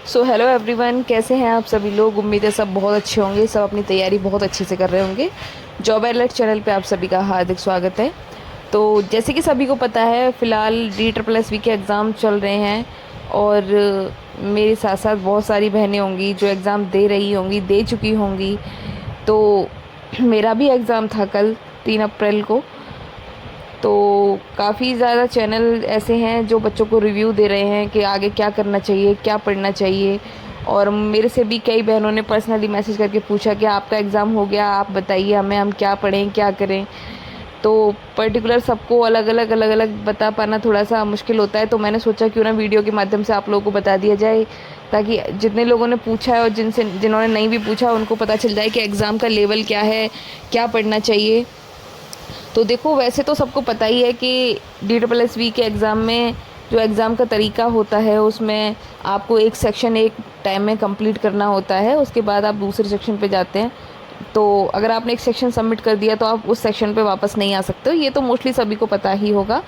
So hello everyone, कैसे हैं आप सभी लोग। उम्मीद है सब बहुत अच्छे होंगे, सब अपनी तैयारी बहुत अच्छे से कर रहे होंगे। जॉब अलर्ट चैनल पे आप सभी का हार्दिक स्वागत है। तो जैसे कि सभी को पता है, फ़िलहाल DSSSB के एग्ज़ाम चल रहे हैं और मेरे साथ साथ बहुत सारी बहनें होंगी जो एग्ज़ाम दे रही होंगी, दे चुकी होंगी। तो मेरा भी एग्ज़ाम था कल 3 अप्रैल को। तो काफ़ी ज़्यादा चैनल ऐसे हैं जो बच्चों को रिव्यू दे रहे हैं कि आगे क्या करना चाहिए, क्या पढ़ना चाहिए। और मेरे से भी कई बहनों ने पर्सनली मैसेज करके पूछा कि आपका एग्ज़ाम हो गया, आप बताइए हमें, हम क्या पढ़ें, क्या करें। तो पर्टिकुलर सबको अलग अलग बता पाना थोड़ा सा मुश्किल होता है, तो मैंने सोचा क्यों ना वीडियो के माध्यम से आप लोगों को बता दिया जाए, ताकि जितने लोगों ने पूछा है और जिन्होंने नहीं भी पूछा उनको पता चल जाए कि एग्ज़ाम का लेवल क्या है, क्या पढ़ना चाहिए। तो देखो, वैसे तो सबको पता ही है कि DSSSB के एग्ज़ाम में जो एग्ज़ाम का तरीका होता है, उसमें आपको एक सेक्शन एक टाइम में कंप्लीट करना होता है, उसके बाद आप दूसरे सेक्शन पे जाते हैं। तो अगर आपने एक सेक्शन सबमिट कर दिया तो आप उस सेक्शन पे वापस नहीं आ सकते हो, ये तो मोस्टली सभी को पता ही होगा।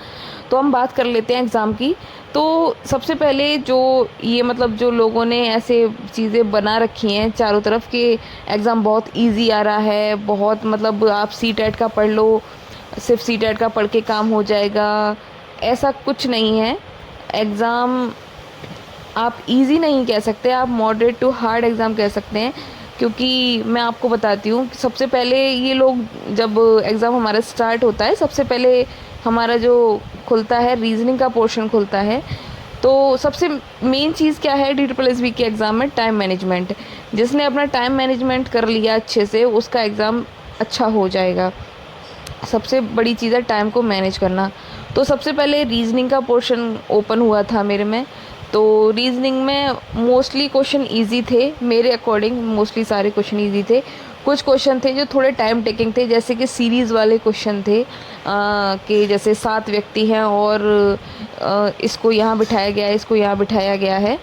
तो हम बात कर लेते हैं एग्ज़ाम की। तो सबसे पहले जो ये मतलब जो लोगों ने ऐसे चीज़ें बना रखी हैं चारों तरफ कि एग्ज़ाम बहुत ईजी आ रहा है, बहुत मतलब आप CTET का पढ़ लो, सिर्फ CTET का पढ़ के काम हो जाएगा, ऐसा कुछ नहीं है। एग्ज़ाम आप इजी नहीं कह सकते, आप मॉडरेट टू हार्ड एग्ज़ाम कह सकते हैं। क्योंकि मैं आपको बताती हूँ कि सबसे पहले ये लोग, जब एग्ज़ाम हमारा स्टार्ट होता है, सबसे पहले हमारा जो खुलता है रीजनिंग का पोर्शन खुलता है। तो सबसे मेन चीज़ क्या है DSSSB के एग्ज़ाम में? Time management. जिसने अपना टाइम मैनेजमेंट कर लिया अच्छे से, उसका एग्ज़ाम अच्छा हो जाएगा। सबसे बड़ी चीज़ है टाइम को मैनेज करना। तो सबसे पहले रीजनिंग का पोर्शन ओपन हुआ था मेरे में। तो रीजनिंग में मोस्टली क्वेश्चन इजी थे, मेरे अकॉर्डिंग मोस्टली सारे क्वेश्चन इजी थे। कुछ क्वेश्चन थे जो थोड़े टाइम टेकिंग थे, जैसे कि सीरीज़ वाले क्वेश्चन थे कि जैसे 7 व्यक्ति हैं और इसको यहाँ बिठाया गया है, इसको यहाँ बिठाया गया है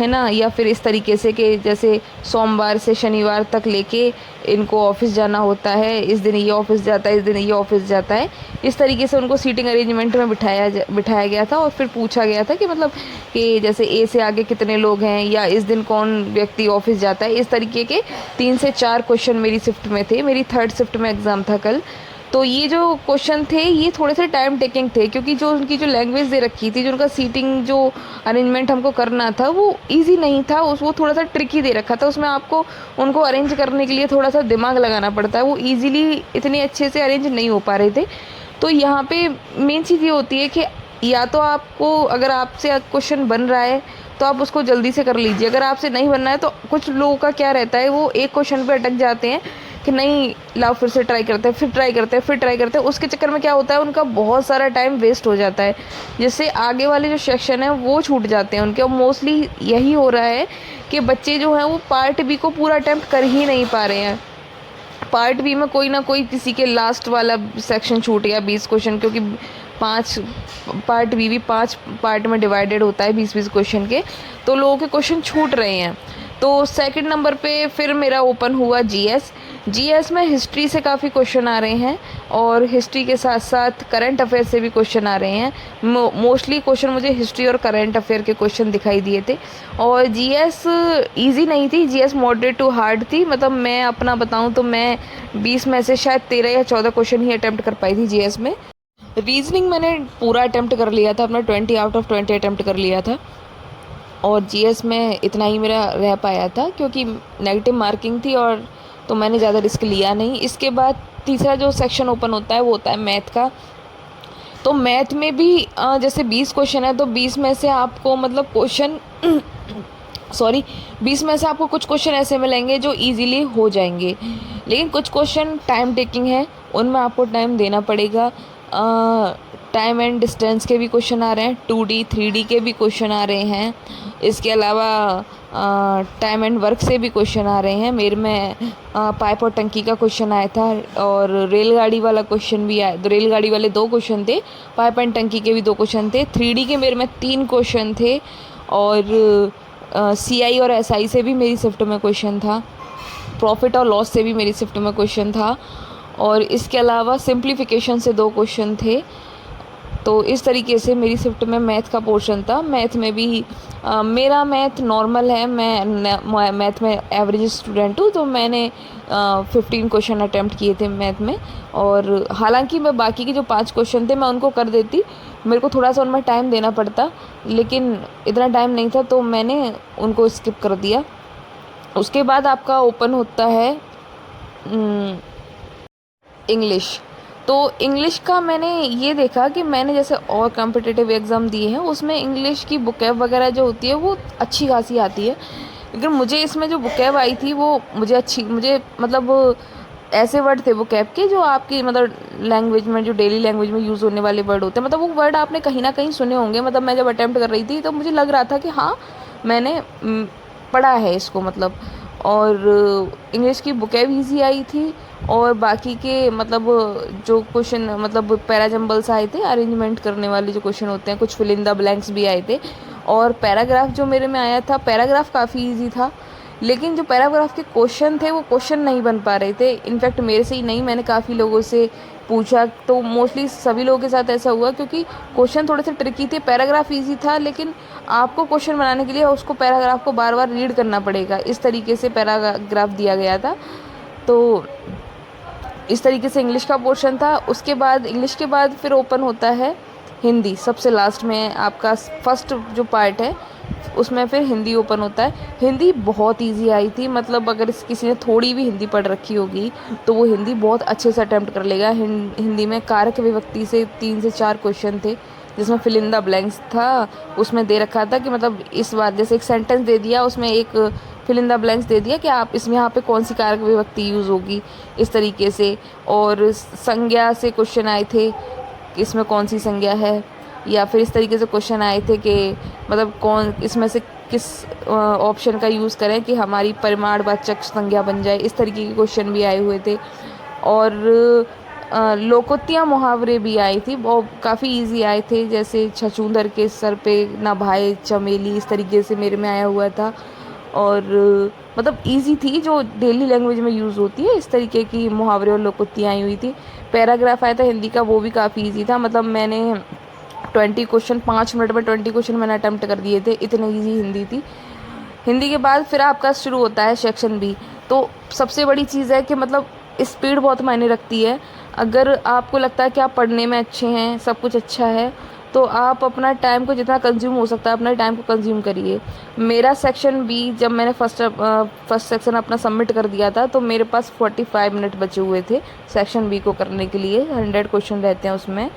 ना। या फिर इस तरीके से कि जैसे सोमवार से शनिवार तक लेके इनको ऑफिस जाना होता है, इस दिन ये ऑफिस जाता है, इस दिन ये ऑफिस जाता है। इस तरीके से उनको सीटिंग अरेंजमेंट में बिठाया गया था और फिर पूछा गया था कि मतलब कि जैसे ए से आगे कितने लोग हैं, या इस दिन कौन व्यक्ति ऑफिस जाता है। इस तरीके के 3 से 4 क्वेश्चन मेरी शिफ्ट में थे, मेरी 3rd शिफ्ट में एग्ज़ाम था कल। तो ये जो क्वेश्चन थे ये थोड़े से टाइम टेकिंग थे, क्योंकि जो उनकी जो लैंग्वेज दे रखी थी, जो उनका सीटिंग जो अरेंजमेंट हमको करना था वो इजी नहीं था, उस वो थोड़ा सा ट्रिकी दे रखा था। उसमें आपको उनको अरेंज करने के लिए थोड़ा सा दिमाग लगाना पड़ता है, वो ईज़िली इतने अच्छे से अरेंज नहीं हो पा रहे थे। तो यहाँ पे मेन चीज़ ये होती है कि या तो आपको, अगर आपसे क्वेश्चन बन रहा है तो आप उसको जल्दी से कर लीजिए। अगर आपसे नहीं बनना है तो कुछ लोगों का क्या रहता है, वो एक क्वेश्चन पे अटक जाते हैं कि नहीं, लाओ फिर से ट्राई करते हैं, फिर ट्राई करते हैं, फिर ट्राई करते हैं। उसके चक्कर में क्या होता है, उनका बहुत सारा टाइम वेस्ट हो जाता है, जिससे आगे वाले जो सेक्शन है वो छूट जाते हैं उनके। और मोस्टली यही हो रहा है कि बच्चे जो हैं वो पार्ट बी को पूरा अटैम्प्ट कर ही नहीं पा रहे हैं। पार्ट बी में कोई ना कोई किसी के लास्ट वाला सेक्शन छूट गया, 20 क्वेश्चन, क्योंकि 5 पार्ट बी भी 5 पार्ट में डिवाइडेड होता है 20-20 क्वेश्चन के। तो लोगों के क्वेश्चन छूट रहे हैं। तो सेकंड नंबर पे फिर मेरा ओपन हुआ जीएस में हिस्ट्री से काफ़ी क्वेश्चन आ रहे हैं, और हिस्ट्री के साथ साथ करंट अफेयर से भी क्वेश्चन आ रहे हैं। मोस्टली क्वेश्चन मुझे हिस्ट्री और करंट अफेयर के क्वेश्चन दिखाई दिए थे। और जीएस इजी नहीं थी, जीएस मॉडरेट टू हार्ड थी। मतलब मैं अपना बताऊं तो मैं 20 में से शायद 13 या 14 क्वेश्चन ही अटैम्प्ट कर पाई थी जीएस में। रीजनिंग मैंने पूरा अटैम्प्ट कर लिया था, अपना 20 आउट ऑफ 20 अटैम्प्ट कर लिया था। और जीएस में इतना ही मेरा रह पाया था क्योंकि नेगेटिव मार्किंग थी, और तो मैंने ज़्यादा रिस्क लिया नहीं। इसके बाद तीसरा जो सेक्शन ओपन होता है वो होता है मैथ का। तो मैथ में भी जैसे 20 क्वेश्चन है, तो 20 में से आपको मतलब क्वेश्चन सॉरी 20 में से आपको कुछ क्वेश्चन ऐसे मिलेंगे जो इजीली हो जाएंगे, लेकिन कुछ क्वेश्चन टाइम टेकिंग है, उनमें आपको टाइम देना पड़ेगा। टाइम एंड डिस्टेंस के भी क्वेश्चन आ रहे हैं, 2D 3D के भी क्वेश्चन आ रहे हैं। इसके अलावा टाइम एंड वर्क से भी क्वेश्चन आ रहे हैं। मेरे में पाइप और टंकी का क्वेश्चन आया था, और रेलगाड़ी वाला क्वेश्चन भी आया। तो रेलगाड़ी वाले 2 क्वेश्चन थे, पाइप एंड टंकी के भी 2 क्वेश्चन थे। 3D के मेरे में 3 क्वेश्चन थे, और CI और SI से भी मेरी शिफ्ट में क्वेश्चन था। प्रॉफिट और लॉस से भी मेरी शिफ्ट में क्वेश्चन था। और इसके अलावा सिंप्लीफिकेशन से 2 क्वेश्चन थे। तो इस तरीके से मेरी शिफ्ट में मैथ का पोर्शन था। मैथ में भी मेरा मैथ नॉर्मल है, मैं मैथ में एवरेज स्टूडेंट हूँ, तो मैंने 15 क्वेश्चन अटैम्प्ट किए थे मैथ में। और हालांकि मैं बाकी के जो 5 क्वेश्चन थे मैं उनको कर देती, मेरे को थोड़ा सा उनमें टाइम देना पड़ता, लेकिन इतना टाइम नहीं था तो मैंने उनको स्किप कर दिया। उसके बाद आपका ओपन होता है इंग्लिश। तो इंग्लिश का मैंने ये देखा कि मैंने जैसे और कॉम्पिटिटिव एग्ज़ाम दिए हैं उसमें इंग्लिश की बुकैब वगैरह जो होती है वो अच्छी खासी आती है, लेकिन मुझे इसमें जो बुकैब आई थी वो मुझे मतलब ऐसे वर्ड थे बुकैब के जो आपकी मतलब लैंग्वेज में, जो डेली लैंग्वेज में यूज़ होने वाले वर्ड होते हैं, मतलब वो वर्ड आपने कहीं ना कहीं सुने होंगे। मतलब मैं जब अटैम्प्ट कर रही थी तो मुझे लग रहा था कि हाँ मैंने पढ़ा है इसको मतलब। और इंग्लिश की बुकें भी ईजी आई थी, और बाकी के मतलब जो क्वेश्चन मतलब पैराजम्बल्स आए थे, अरेंजमेंट करने वाले जो क्वेश्चन होते हैं, कुछ फिल इन द ब्लैंक्स भी आए थे। और पैराग्राफ जो मेरे में आया था, पैराग्राफ काफ़ी इजी था, लेकिन जो पैराग्राफ के क्वेश्चन थे वो क्वेश्चन नहीं बन पा रहे थे। इनफैक्ट मेरे से ही नहीं, मैंने काफ़ी लोगों से पूछा तो मोस्टली सभी लोगों के साथ ऐसा हुआ, क्योंकि क्वेश्चन थोड़े से ट्रिकी थे। पैराग्राफ इजी था, लेकिन आपको क्वेश्चन बनाने के लिए उसको पैराग्राफ को बार बार रीड करना पड़ेगा, इस तरीके से पैराग्राफ दिया गया था। तो इस तरीके से इंग्लिश का पोर्शन था। उसके बाद इंग्लिश के बाद फिर ओपन होता है हिंदी, सबसे लास्ट में आपका फर्स्ट जो पार्ट है उसमें फिर हिंदी ओपन होता है। हिंदी बहुत इजी आई थी, मतलब अगर किसी ने थोड़ी भी हिंदी पढ़ रखी होगी तो वो हिंदी बहुत अच्छे से अटैम्प्ट कर लेगा। हिंदी में कारक विभक्ति से 3 से 4 क्वेश्चन थे, जिसमें फिल इन द ब्लैंक्स था। उसमें दे रखा था कि मतलब इस बात, जैसे एक सेंटेंस दे दिया उसमें एक फिल इन द ब्लैंक्स दे दिया कि आप इसमें यहाँ पे कौन सी कारक विभक्ति यूज़ होगी, इस तरीके से। और संज्ञा से क्वेश्चन आए थे कि इसमें कौन सी संज्ञा है, या फिर इस तरीके से क्वेश्चन आए थे कि मतलब कौन इसमें से किस ऑप्शन का यूज़ करें कि हमारी परिमाणवाचक संज्ञा बन जाए, इस तरीके के क्वेश्चन भी आए हुए थे। और लोकोक्तियाँ मुहावरे भी आई थी, वो काफ़ी इजी आए थे, जैसे छछूंदर के सर पे ना भाए चमेली, इस तरीके से मेरे में आया हुआ था। और मतलब इजी थी, जो डेली लैंग्वेज में यूज़ होती है, इस तरीके की मुहावरे और लोकोक्तियाँ आई हुई थी। पैराग्राफ आया था हिंदी का, वो भी काफ़ी इजी था, मतलब मैंने 20 क्वेश्चन 5 मिनट में 20 क्वेश्चन मैंने अटैम्प्ट कर दिए थे, इतनी ईजी हिंदी थी। हिंदी के बाद फिर आपका शुरू होता है सेक्शन बी। तो सबसे बड़ी चीज़ है कि मतलब स्पीड बहुत मायने रखती है। अगर आपको लगता है कि आप पढ़ने में अच्छे हैं, सब कुछ अच्छा है, तो आप अपना टाइम को जितना कंज्यूम हो सकता है अपना टाइम को कंज्यूम करिए। मेरा सेक्शन बी जब मैंने फर्स्ट सेक्शन अपना सबमिट कर दिया था तो मेरे पास 45 मिनट बचे हुए थे सेक्शन बी को करने के लिए। 100 क्वेश्चन रहते हैं उसमें।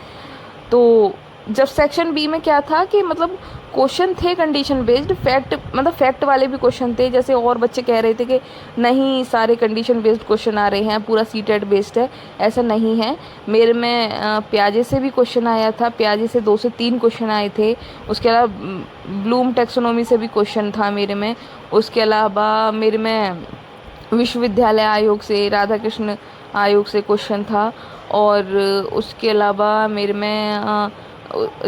तो जब सेक्शन बी में क्या था कि मतलब क्वेश्चन थे कंडीशन बेस्ड, फैक्ट मतलब फैक्ट वाले भी क्वेश्चन थे, जैसे और बच्चे कह रहे थे कि नहीं सारे कंडीशन बेस्ड क्वेश्चन आ रहे हैं, पूरा सीटेट बेस्ड है, ऐसा नहीं है। मेरे में प्याजे से भी क्वेश्चन आया था, प्याजे से 2 से 3 क्वेश्चन आए थे। उसके अलावा ब्लूम टैक्सोनॉमी से भी क्वेश्चन था मेरे में। उसके अलावा मेरे में विश्वविद्यालय आयोग से, राधा कृष्ण आयोग से क्वेश्चन था। और उसके अलावा मेरे में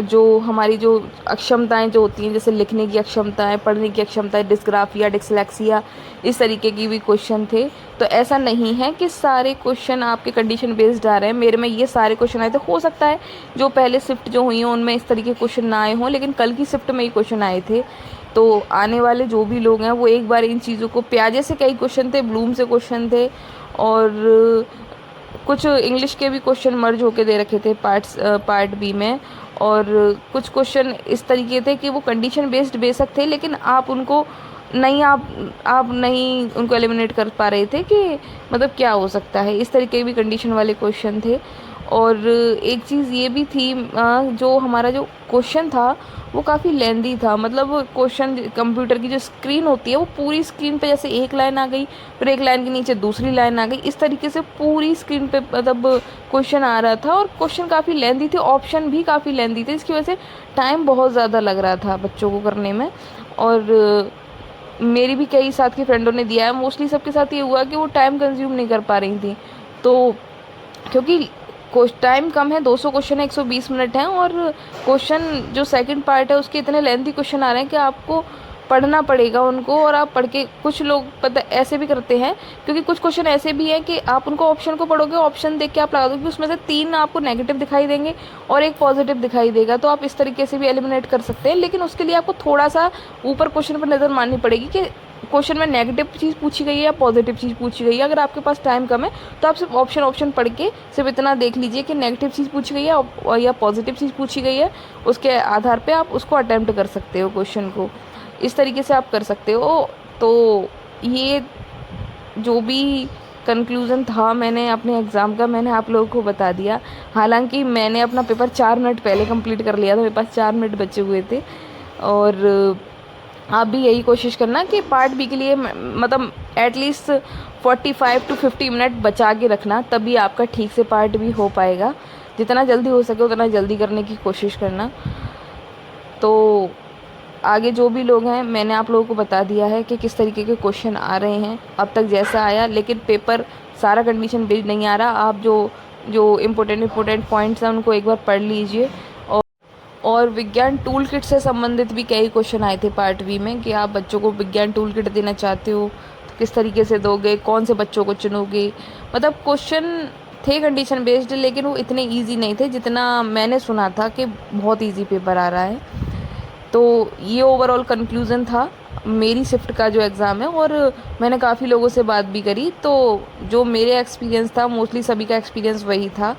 जो हमारी जो अक्षमताएं जो होती हैं, जैसे लिखने की अक्षमताएं, पढ़ने की अक्षमताएं, डिस्ग्राफिया, डिसलेक्सिया, इस तरीके की भी क्वेश्चन थे। तो ऐसा नहीं है कि सारे क्वेश्चन आपके कंडीशन बेस्ड आ रहे हैं, मेरे में ये सारे क्वेश्चन आए थे। हो सकता है जो पहले शिफ्ट जो हुई हैं उनमें इस तरीके क्वेश्चन ना आए हों, लेकिन कल की शिफ्ट में ये क्वेश्चन आए थे। तो आने वाले जो भी लोग हैं वो एक बार इन चीज़ों को, प्याजे से कई क्वेश्चन थे, ब्लूम से क्वेश्चन थे, और कुछ इंग्लिश के भी क्वेश्चन मर्ज होके दे रखे थे पार्ट बी में। और कुछ क्वेश्चन इस तरीके थे कि वो कंडीशन बेस्ड बेशक थे, लेकिन आप उनको नहीं आप नहीं उनको एलिमिनेट कर पा रहे थे कि मतलब क्या हो सकता है, इस तरीके के भी कंडीशन वाले क्वेश्चन थे। और एक चीज़ ये भी थी, जो हमारा जो क्वेश्चन था वो काफ़ी लेंदी था। मतलब क्वेश्चन, कंप्यूटर की जो स्क्रीन होती है वो पूरी स्क्रीन पे जैसे एक लाइन आ गई, फिर एक लाइन के नीचे दूसरी लाइन आ गई, इस तरीके से पूरी स्क्रीन पे मतलब क्वेश्चन आ रहा था। और क्वेश्चन काफ़ी लेंदी थे, ऑप्शन भी काफ़ी लेंदी थे, इसकी वजह से टाइम बहुत ज़्यादा लग रहा था बच्चों को करने में। और मेरी भी कई साथ की फ्रेंडों ने दिया है, मोस्टली सबके साथ ये हुआ कि वो टाइम कंज्यूम नहीं कर पा रही थी। तो क्योंकि टाइम कम है, 200 क्वेश्चन है, 120 मिनट हैं, और क्वेश्चन जो सेकंड पार्ट है उसके इतने लेंथी क्वेश्चन आ रहे हैं कि आपको पढ़ना पड़ेगा उनको। और आप पढ़ के, कुछ लोग पता ऐसे भी करते हैं, क्योंकि कुछ क्वेश्चन ऐसे भी हैं कि आप उनको ऑप्शन को पढ़ोगे, ऑप्शन देख के आप लगा दोगे, उसमें से 3 आपको नेगेटिव दिखाई देंगे और 1 पॉजिटिव दिखाई देगा, तो आप इस तरीके से भी एलिमिनेट कर सकते हैं। लेकिन उसके लिए आपको थोड़ा सा ऊपर क्वेश्चन पर नज़र मारनी पड़ेगी कि क्वेश्चन में नेगेटिव चीज़ पूछी गई है या पॉजिटिव चीज़ पूछी गई है। अगर आपके पास टाइम कम है तो आप सिर्फ ऑप्शन पढ़ के सिर्फ इतना देख लीजिए कि नेगेटिव चीज़ पूछी गई है या पॉजिटिव चीज़ पूछी गई है, उसके आधार पे आप उसको अटेम्प्ट कर सकते हो क्वेश्चन को। इस तरीके से आप कर सकते हो। तो ये जो भी कंक्लूज़न था मैंने अपने एग्ज़ाम का, मैंने आप लोगों को बता दिया। हालांकि मैंने अपना पेपर 4 मिनट पहले कंप्लीट कर लिया था, मेरे पास 4 मिनट बचे हुए थे। और आप भी यही कोशिश करना कि पार्ट बी के लिए मतलब एटलीस्ट 45 to 50 मिनट बचा के रखना, तभी आपका ठीक से पार्ट बी हो पाएगा। जितना जल्दी हो सके उतना जल्दी करने की कोशिश करना। तो आगे जो भी लोग हैं, मैंने आप लोगों को बता दिया है कि किस तरीके के क्वेश्चन आ रहे हैं अब तक जैसा आया, लेकिन पेपर सारा कंडीशन बेस्ड नहीं आ रहा। आप जो इम्पोर्टेंट पॉइंट्स हैं उनको एक बार पढ़ लीजिए। और विज्ञान टूल किट से संबंधित भी कई क्वेश्चन आए थे पार्ट बी में, कि आप बच्चों को विज्ञान टूल किट देना चाहते हो तो किस तरीके से दोगे, कौन से बच्चों को चुनोगे। मतलब क्वेश्चन थे कंडीशन बेस्ड, लेकिन वो इतने इजी नहीं थे जितना मैंने सुना था कि बहुत इजी पेपर आ रहा है। तो ये ओवरऑल कंक्लूज़न था मेरी शिफ्ट का जो एग्ज़ाम है। और मैंने काफ़ी लोगों से बात भी करी, तो जो मेरे एक्सपीरियंस था, मोस्टली सभी का एक्सपीरियंस वही था।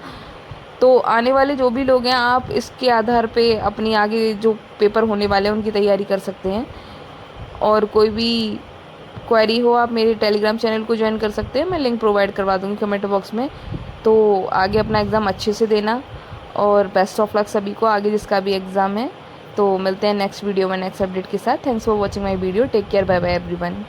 तो आने वाले जो भी लोग हैं, आप इसके आधार पे अपनी आगे जो पेपर होने वाले हैं उनकी तैयारी कर सकते हैं। और कोई भी क्वेरी हो आप मेरे टेलीग्राम चैनल को ज्वाइन कर सकते हैं, मैं लिंक प्रोवाइड करवा दूँगी कमेंट बॉक्स में। तो आगे अपना एग्ज़ाम अच्छे से देना, और बेस्ट ऑफ लक सभी को आगे जिसका भी एग्ज़ाम है। तो मिलते हैं नेक्स्ट वीडियो में नेक्स्ट अपडेट के साथ। Thanks for watching my video. Take care, bye bye everyone.